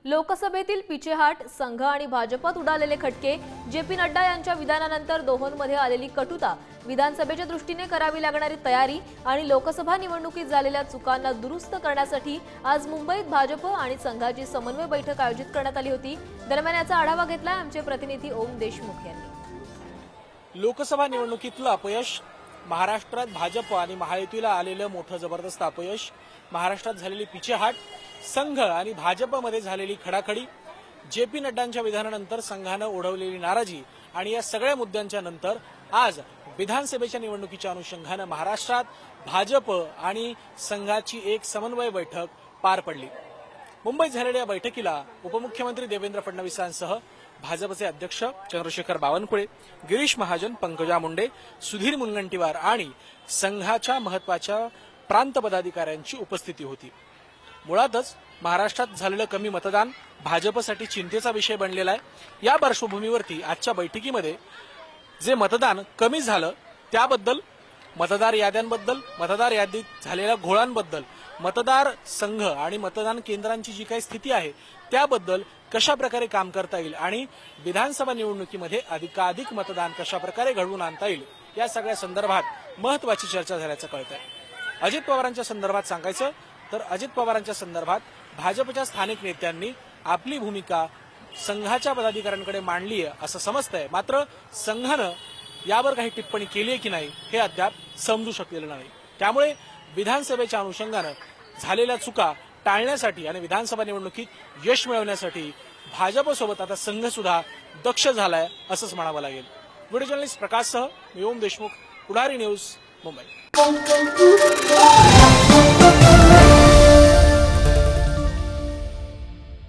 लोकसभेतील पिछेहाट, संघ आणि भाजपात उडालेले खटके, जे.पी. नड्डा यांच्या विधानानंतर दोहोंमध्ये आलेली कटुता, विधानसभेच्या दृष्टीने करावी लागणारी तयारी आणि लोकसभा निवडणुकीत झालेल्या चुकांना दुरुस्त करण्यासाठी आज मुंबईत भाजप आणि संघाची समन्वय बैठक आयोजित करण्यात आली होती। दरम्यान याचा आढावा घेतला आमचे प्रतिनिधी ओम देशमुख यांनी। लोकसभा निवडणुकीतलं अपयश, महाराष्ट्रात भाजप आणि महायुतीला आलेलं मोठं जबरदस्त अपयश, महाराष्ट्रात झालेली पिछेहाट, संघ आणि भाजपमध्ये झालेली खडाखडी, जे.पी. नड्डांच्या विधानानंतर संघानं ओढवलेली नाराजी आणि या सगळ्या मुद्द्यांच्या नंतर आज विधानसभेच्या निवडणुकीच्या अनुषंगानं महाराष्ट्रात भाजप आणि संघाची एक समन्वय बैठक पार पडली। मुंबईत झालेल्या बैठकीला उपमुख्यमंत्री देवेंद्र फडणवीसांसह भाजपचे अध्यक्ष चंद्रशेखर बावनकुळे, गिरीश महाजन, पंकजा मुंडे, सुधीर मुनगंटीवार आणि संघाच्या महत्वाच्या प्रांत पदाधिकाऱ्यांची उपस्थिती होती। मुळातच महाराष्ट्रात झालेलं कमी मतदान भाजपसाठी चिंतेचा विषय बनलेला आहे। या पार्श्वभूमीवरती आजच्या बैठकीमध्ये जे मतदान कमी झालं त्याबद्दल, मतदार याद्यांबद्दल, मतदार यादीत झालेल्या घोळांबद्दल, मतदार संघ आणि मतदान केंद्रांची जी काही स्थिती आहे त्याबद्दल कशा प्रकारे काम करता येईल आणि विधानसभा निवडणुकीमध्ये अधिकाधिक मतदान कशा प्रकारे घडवून आणता येईल या सगळ्या संदर्भात महत्वाची चर्चा झाल्याचं कळतंय। अजित पवारांच्या संदर्भात सांगायचं तर अजित पवारांच्या संदर्भात भाजपच्या स्थानिक नेत्यांनी आपली भूमिका संघाच्या पदाधिकाऱ्यांकडे मांडली आहे असं समजतंय। मात्र संघानं यावर काही टिप्पणी केली आहे की नाही हे अद्याप समजू शकलेलं नाही। त्यामुळे विधानसभेच्या अनुषंगानं झालेल्या चुका टाळण्यासाठी आणि विधानसभा निवडणुकीत यश मिळवण्यासाठी भाजपसोबत आता संघ सुद्धा दक्ष झालाय असंच म्हणावं लागेल। व्हिडिओ जर्नलिस्ट प्रकाशसह मी ओम देशमुख, पुढारी न्यूज, मुंबई।